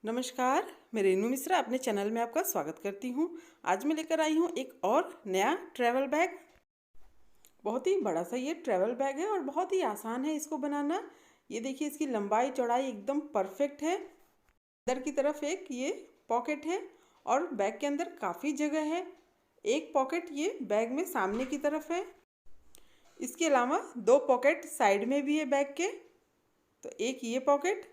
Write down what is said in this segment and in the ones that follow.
नमस्कार, मैं रेनू मिश्रा अपने चैनल में आपका स्वागत करती हूँ। आज मैं लेकर आई हूँ एक और नया ट्रैवल बैग। बहुत ही बड़ा सा ये ट्रैवल बैग है और बहुत ही आसान है इसको बनाना। ये देखिए, इसकी लंबाई चौड़ाई एकदम परफेक्ट है। अंदर की तरफ एक ये पॉकेट है और बैग के अंदर काफ़ी जगह है। एक पॉकेट ये बैग में सामने की तरफ है। इसके अलावा दो पॉकेट साइड में भी है बैग के। तो एक ये पॉकेट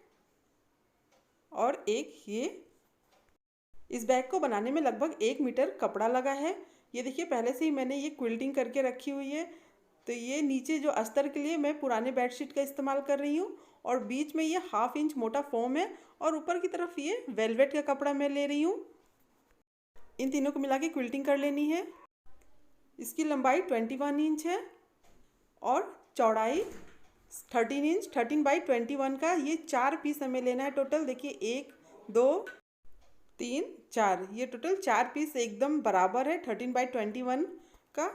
और एक ये। इस बैग को बनाने में लगभग 1 मीटर कपड़ा लगा है। ये देखिए, पहले से ही मैंने ये क्विल्टिंग करके रखी हुई है। तो ये नीचे जो अस्तर के लिए मैं पुराने बेडशीट का इस्तेमाल कर रही हूँ और बीच में ये 1/2 इंच मोटा फोम है और ऊपर की तरफ ये वेलवेट का कपड़ा मैं ले रही हूँ। इन तीनों को मिला के क्विल्टिंग कर लेनी है। इसकी लंबाई 21 इंच है और चौड़ाई 13 इंच। 13/21 का ये 4 पीस हमें लेना है टोटल। देखिए, 1, 2, 3, 4, ये टोटल 4 पीस एकदम बराबर है 13/21 का।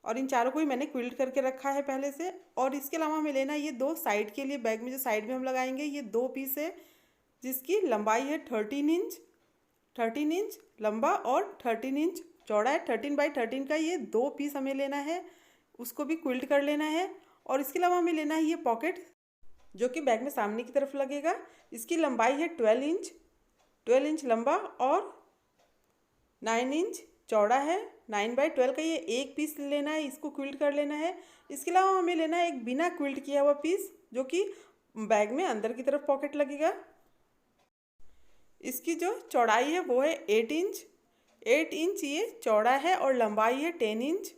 और इन चारों को ही मैंने क्विल्ट करके रखा है पहले से। और इसके अलावा हमें लेना है ये दो साइड के लिए, बैग में जो साइड में हम लगाएंगे, ये 2 पीस है जिसकी लंबाई है 13 इंच। 13 इंच लंबा और 13 इंच चौड़ा है। 13/13 का ये 2 पीस हमें लेना है, उसको भी क्विल्ट कर लेना है। और इसके अलावा हमें लेना है ये पॉकेट जो कि बैग में सामने की तरफ लगेगा। इसकी लंबाई है 12 इंच। 12 इंच लंबा और 9 इंच चौड़ा है। 9/12 का ये 1 पीस लेना है, इसको क्विल्ट कर लेना है। इसके अलावा हमें लेना है एक बिना क्विल्ट किया हुआ पीस जो कि बैग में अंदर की तरफ पॉकेट लगेगा। इसकी जो चौड़ाई है वो है 8 इंच। 8 इंच ये चौड़ा है और लंबाई है 10 इंच।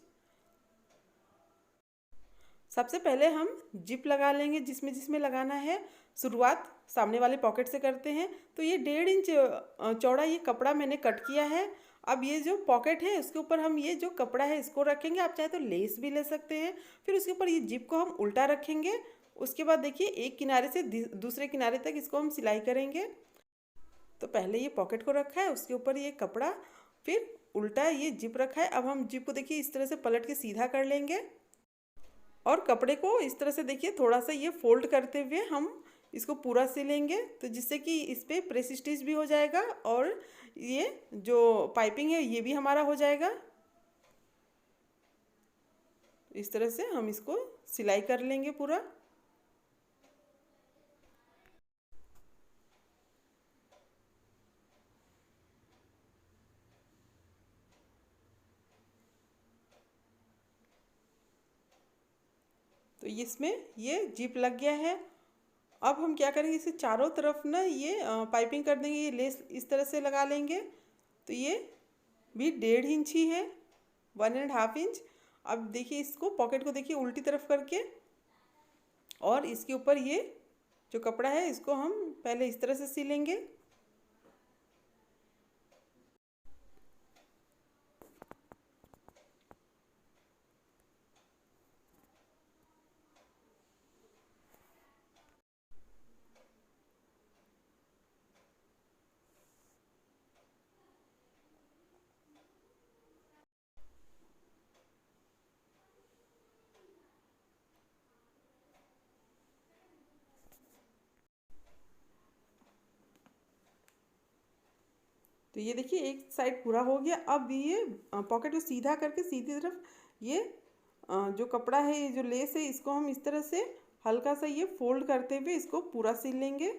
सबसे पहले हम जिप लगा लेंगे जिसमें जिसमें लगाना है। शुरुआत सामने वाले पॉकेट से करते हैं। तो ये 1.5 इंच चौड़ा ये कपड़ा मैंने कट किया है। अब ये जो पॉकेट है उसके ऊपर हम ये जो कपड़ा है इसको रखेंगे। आप चाहे तो लेस भी ले सकते हैं। फिर उसके ऊपर ये जिप को हम उल्टा रखेंगे। उसके बाद देखिए, एक किनारे से दूसरे किनारे तक इसको हम सिलाई करेंगे। तो पहले ये पॉकेट को रखा है, उसके ऊपर ये कपड़ा, फिर उल्टा ये जिप रखा है। अब हम जिप को देखिए इस तरह से पलट के सीधा कर लेंगे और कपड़े को इस तरह से देखिए थोड़ा सा ये फोल्ड करते हुए हम इसको पूरा सिलेंगे। तो जिससे कि इस पर प्रेस स्टिच भी हो जाएगा और ये जो पाइपिंग है ये भी हमारा हो जाएगा। इस तरह से हम इसको सिलाई कर लेंगे पूरा। तो इसमें ये जिप लग गया है। अब हम क्या करेंगे, इसे चारों तरफ ना ये पाइपिंग कर देंगे। ये लेस इस तरह से लगा लेंगे। तो ये भी 1.5 इंच ही है, 1.5 इंच। अब देखिए, इसको पॉकेट को देखिए उल्टी तरफ करके और इसके ऊपर ये जो कपड़ा है इसको हम पहले इस तरह से सिलेंगे। तो ये देखिए, एक साइड पूरा हो गया। अब ये पॉकेट को सीधा करके सीधी तरफ ये जो कपड़ा है, ये जो लेस है, इसको हम इस तरह से हल्का सा ये फोल्ड करते हुए इसको पूरा सिल लेंगे।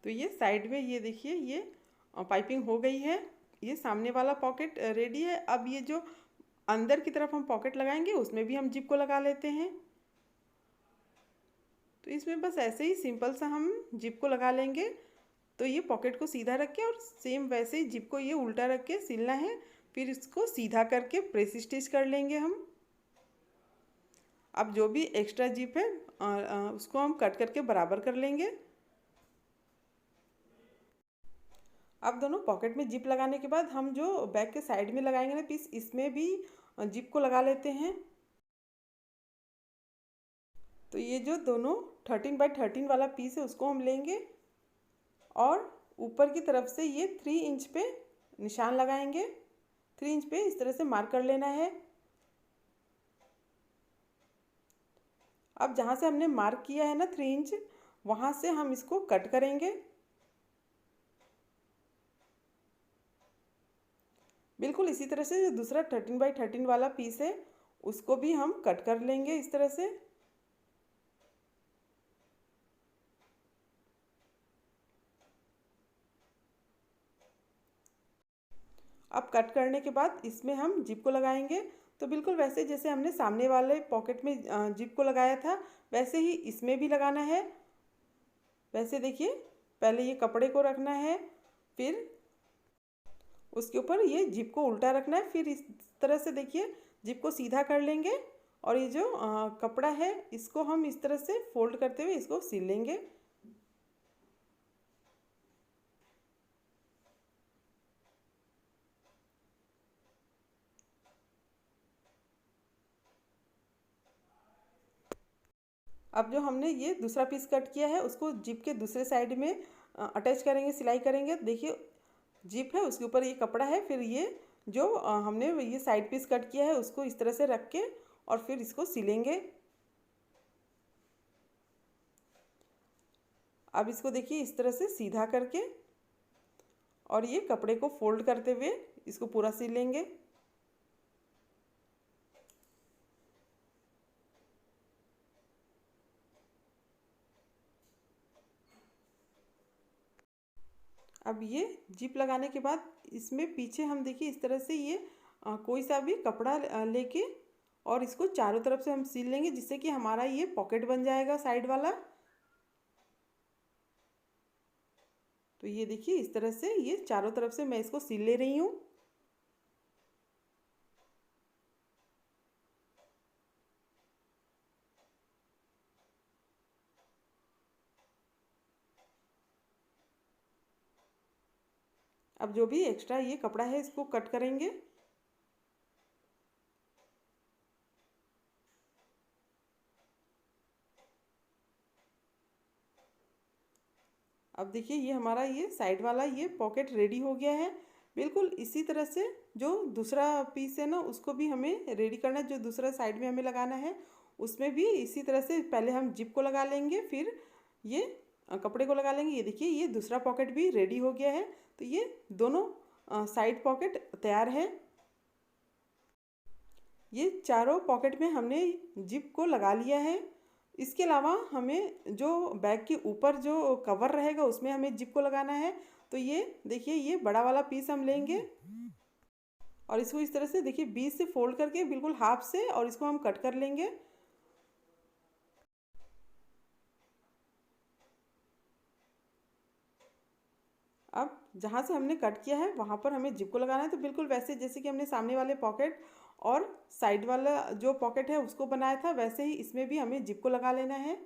तो ये साइड में ये देखिए, ये पाइपिंग हो गई है। ये सामने वाला पॉकेट रेडी है। अब ये जो अंदर की तरफ हम पॉकेट लगाएंगे उसमें भी हम जिप को लगा लेते हैं। तो इसमें बस ऐसे ही सिंपल सा हम जिप को लगा लेंगे। तो ये पॉकेट को सीधा रख के और सेम वैसे ही जिप को ये उल्टा रख के सिलना है। फिर इसको सीधा करके प्रेस स्टिच कर लेंगे हम। अब जो भी एक्स्ट्रा जिप है उसको हम कट करके बराबर कर लेंगे। अब दोनों पॉकेट में जिप लगाने के बाद हम जो बैक के साइड में लगाएंगे ना पीस, इसमें भी जिप को लगा लेते हैं। तो ये जो दोनों 13x13 वाला पीस है उसको हम लेंगे और ऊपर की तरफ से ये 3 इंच पे निशान लगाएंगे। 3 इंच पे इस तरह से मार्क कर लेना है। अब जहाँ से हमने मार्क किया है ना 3 इंच, वहाँ से हम इसको कट करेंगे। बिल्कुल इसी तरह से जो दूसरा 13x13 वाला पीस है उसको भी हम कट कर लेंगे इस तरह से। अब कट करने के बाद इसमें हम जिप को लगाएंगे। तो बिल्कुल वैसे जैसे हमने सामने वाले पॉकेट में जिप को लगाया था वैसे ही इसमें भी लगाना है। वैसे देखिए, पहले ये कपड़े को रखना है, फिर उसके ऊपर ये जिप को उल्टा रखना है, फिर इस तरह से देखिए जिप को सीधा कर लेंगे और ये जो कपड़ा है इसको हम इस तरह से फोल्ड करते हुए इसको सिल लेंगे। अब जो हमने ये दूसरा पीस कट किया है उसको जिप के दूसरे साइड में अटैच करेंगे, सिलाई करेंगे। देखिए जिप है उसके ऊपर ये कपड़ा है, फिर ये जो हमने ये साइड पीस कट किया है उसको इस तरह से रख के और फिर इसको सिलेंगे। अब इसको देखिए इस तरह से सीधा करके और ये कपड़े को फोल्ड करते हुए इसको पूरा सिल लेंगे। अब ये जिप लगाने के बाद इसमें पीछे हम देखिए इस तरह से ये कोई सा भी कपड़ा लेके और इसको चारों तरफ से हम सिल लेंगे, जिससे कि हमारा ये पॉकेट बन जाएगा साइड वाला। तो ये देखिए इस तरह से ये चारों तरफ से मैं इसको सिल ले रही हूँ। अब जो भी एक्स्ट्रा ये कपड़ा है इसको कट करेंगे। अब देखिए ये हमारा ये साइड वाला ये पॉकेट रेडी हो गया है। बिल्कुल इसी तरह से जो दूसरा पीस है ना उसको भी हमें रेडी करना है। जो दूसरा साइड में हमें लगाना है उसमें भी इसी तरह से पहले हम जिप को लगा लेंगे, फिर ये कपड़े को लगा लेंगे। ये देखिए ये दूसरा पॉकेट भी रेडी हो गया है। तो ये दोनों साइड पॉकेट तैयार है। ये चारों पॉकेट में हमने जिप को लगा लिया है। इसके अलावा हमें जो बैग के ऊपर जो कवर रहेगा उसमें हमें जिप को लगाना है। तो ये देखिए ये बड़ा वाला पीस हम लेंगे और इसको इस तरह से देखिए बीच से फोल्ड करके बिल्कुल हाफ से और इसको हम कट कर लेंगे। अब जहाँ से हमने कट किया है वहाँ पर हमें जिप को लगाना है। तो बिल्कुल वैसे जैसे कि हमने सामने वाले पॉकेट और साइड वाला जो पॉकेट है उसको बनाया था वैसे ही इसमें भी हमें जिप को लगा लेना है।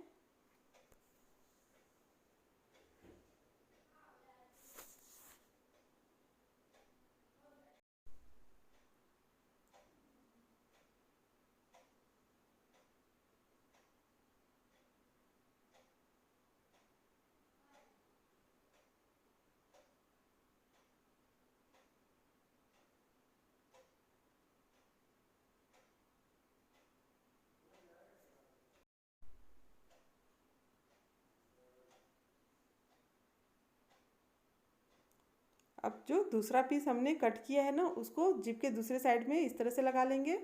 अब जो दूसरा पीस हमने कट किया है ना उसको जिप के दूसरे साइड में इस तरह से लगा लेंगे।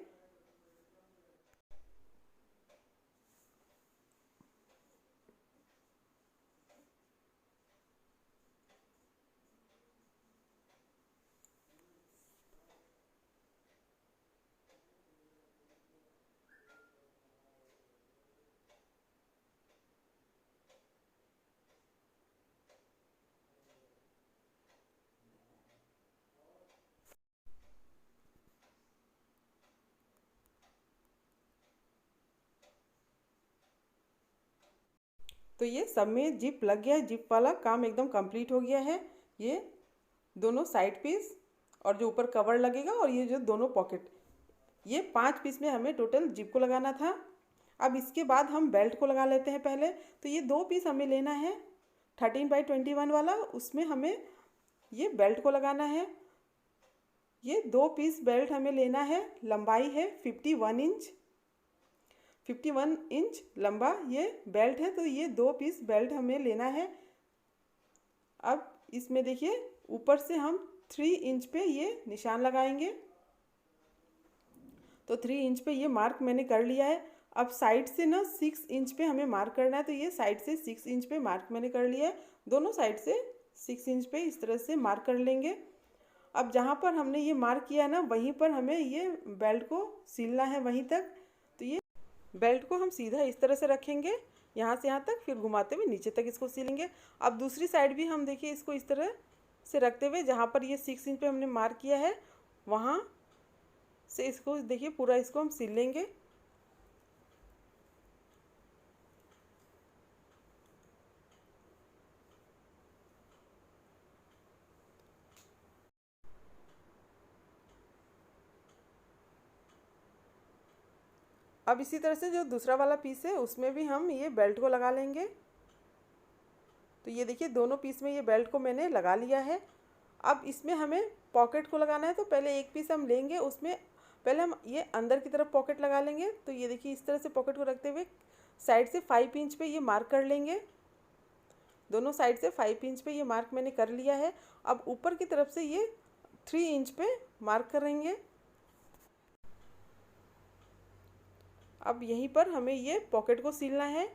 तो ये सब में जिप लग गया है, जिप वाला काम एकदम कंप्लीट हो गया है। ये दोनों साइड पीस और जो ऊपर कवर लगेगा और ये जो दोनों पॉकेट, ये 5 पीस में हमें टोटल जिप को लगाना था। अब इसके बाद हम बेल्ट को लगा लेते हैं पहले। तो ये 2 पीस हमें लेना है 13x21 वाला, उसमें हमें ये बेल्ट को लगाना है। ये 2 पीस बेल्ट हमें लेना है, लंबाई है 51 इंच, 51 इंच लंबा ये बेल्ट है। तो ये 2 पीस बेल्ट हमें लेना है। अब इसमें देखिए ऊपर से हम 3 इंच पे ये निशान लगाएंगे। तो 3 इंच पे ये मार्क मैंने कर लिया है। अब साइड से ना 6 इंच पे हमें मार्क करना है। तो ये साइड से 6 इंच पे मार्क मैंने कर लिया है। दोनों साइड से 6 इंच पे इस तरह से मार्क कर लेंगे। अब जहाँ पर हमने ये मार्क किया है ना, वहीं पर हमें ये बेल्ट को सिलना है वहीं तक। तो ये बेल्ट को हम सीधा इस तरह से रखेंगे, यहाँ से यहाँ तक, फिर घुमाते हुए नीचे तक इसको सिलेंगे। अब दूसरी साइड भी हम देखिए इसको इस तरह से रखते हुए, जहाँ पर ये 6 इंच पे हमने मार्क किया है वहाँ से इसको देखिए पूरा इसको हम सिल लेंगे। अब इसी तरह से जो दूसरा वाला पीस है उसमें भी हम ये बेल्ट को लगा लेंगे। तो ये देखिए दोनों पीस में ये बेल्ट को मैंने लगा लिया है। अब इसमें हमें पॉकेट को लगाना है। तो पहले एक पीस हम लेंगे, उसमें पहले हम ये अंदर की तरफ पॉकेट लगा लेंगे। तो ये देखिए इस तरह से पॉकेट को रखते हुए साइड से 5 इंच पे ये मार्क कर लेंगे। दोनों साइड से 5 इंच पे ये मार्क मैंने कर लिया है। अब ऊपर की तरफ से ये 3 इंच पे मार्क करेंगे। अब यहीं पर हमें ये पॉकेट को सिलना है।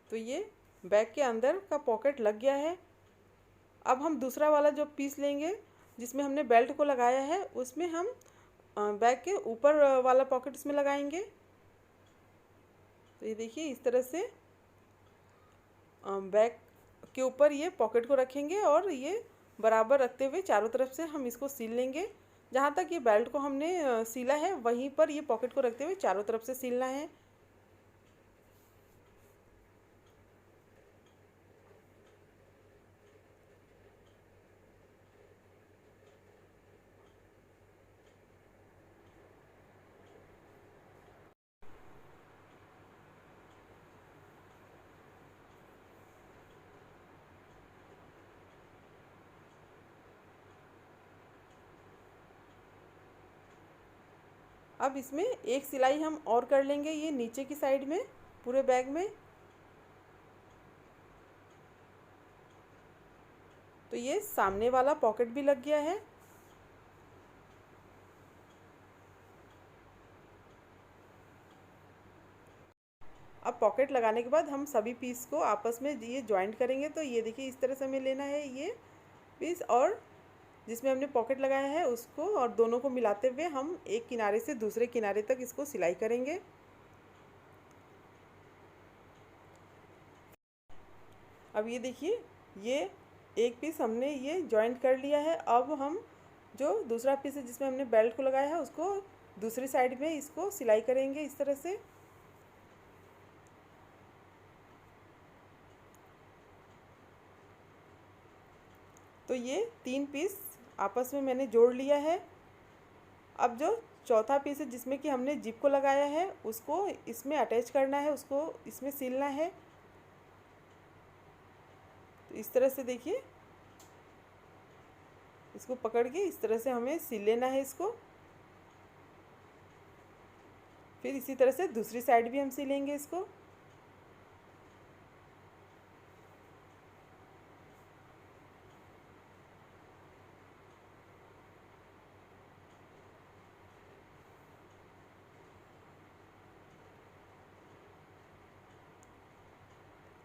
तो ये बैग के अंदर का पॉकेट लग गया है। अब हम दूसरा वाला जो पीस लेंगे जिसमें हमने बेल्ट को लगाया है, उसमें हम बैग के ऊपर वाला पॉकेट इसमें लगाएंगे। तो ये देखिए इस तरह से बैग के ऊपर ये पॉकेट को रखेंगे और ये बराबर रखते हुए चारों तरफ से हम इसको सील लेंगे। जहाँ तक ये बेल्ट को हमने सीला है वहीं पर ये पॉकेट को रखते हुए चारों तरफ से सीलना है। अब इसमें एक सिलाई हम और कर लेंगे ये नीचे की साइड में पूरे बैग में। तो ये सामने वाला पॉकेट भी लग गया है। अब पॉकेट लगाने के बाद हम सभी पीस को आपस में ये जॉइंट करेंगे। तो ये देखिए इस तरह से हमें लेना है ये पीस, और जिसमें हमने पॉकेट लगाया है उसको और दोनों को मिलाते हुए हम एक किनारे से दूसरे किनारे तक इसको सिलाई करेंगे। अब ये देखिए ये एक पीस हमने ये जॉइंट कर लिया है। अब हम जो दूसरा पीस है जिसमें हमने बेल्ट को लगाया है उसको दूसरी साइड में इसको सिलाई करेंगे इस तरह से। तो ये 3 पीस आपस में मैंने जोड़ लिया है। अब जो चौथा पीस है जिसमें कि हमने जिप को लगाया है उसको इसमें अटैच करना है, उसको इसमें सिलना है। तो इस तरह से देखिए इसको पकड़ के इस तरह से हमें सिल लेना है इसको। फिर इसी तरह से दूसरी साइड भी हम सिलेंगे इसको।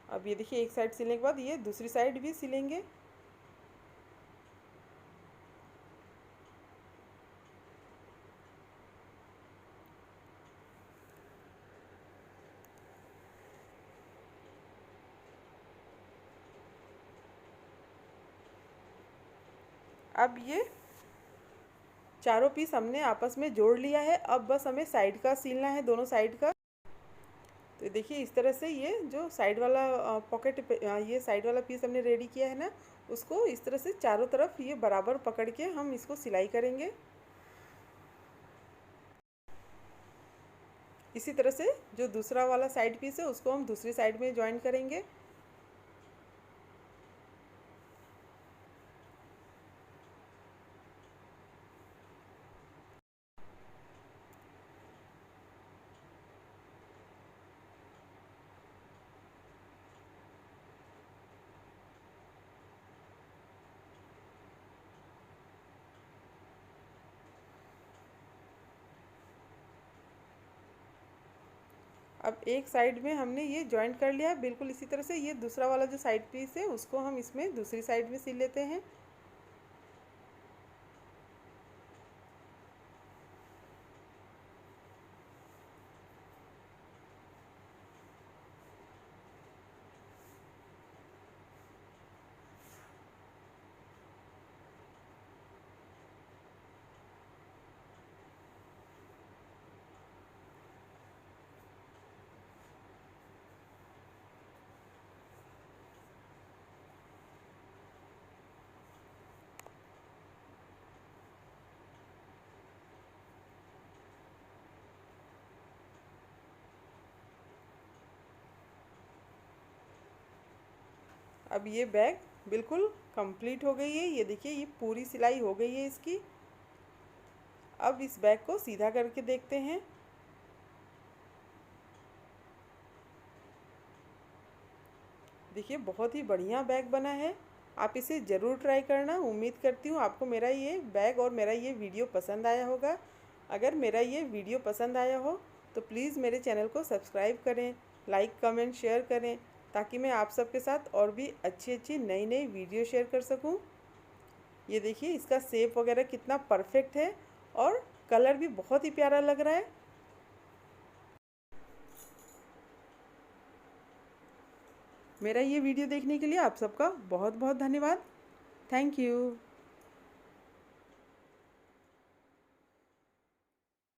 अब ये देखिए एक साइड सिलने के बाद ये दूसरी साइड भी सिलेंगे। अब ये चारों पीस हमने आपस में जोड़ लिया है। अब बस हमें साइड का सिलना है, दोनों साइड का। तो देखिए इस तरह से ये जो साइड वाला पॉकेट ये साइड वाला पीस हमने रेडी किया है ना, उसको इस तरह से चारों तरफ ये बराबर पकड़ के हम इसको सिलाई करेंगे। इसी तरह से जो दूसरा वाला साइड पीस है उसको हम दूसरी साइड में ज्वाइन करेंगे। अब एक साइड में हमने ये जॉइंट कर लिया है। बिल्कुल इसी तरह से ये दूसरा वाला जो साइड पीस है उसको हम इसमें दूसरी साइड में सिल लेते हैं। अब ये बैग बिल्कुल कंप्लीट हो गई है। ये देखिए ये पूरी सिलाई हो गई है इसकी। अब इस बैग को सीधा करके देखते हैं। देखिए बहुत ही बढ़िया बैग बना है। आप इसे ज़रूर ट्राई करना। उम्मीद करती हूँ आपको मेरा ये बैग और मेरा ये वीडियो पसंद आया होगा। अगर मेरा ये वीडियो पसंद आया हो तो प्लीज़ मेरे चैनल को सब्सक्राइब करें, लाइक कमेंट शेयर करें, ताकि मैं आप सबके साथ और भी अच्छी अच्छी नई नई वीडियो शेयर कर सकूं। ये देखिए इसका शेप वगैरह कितना परफेक्ट है और कलर भी बहुत ही प्यारा लग रहा है। मेरा ये वीडियो देखने के लिए आप सबका बहुत बहुत धन्यवाद। Thank you.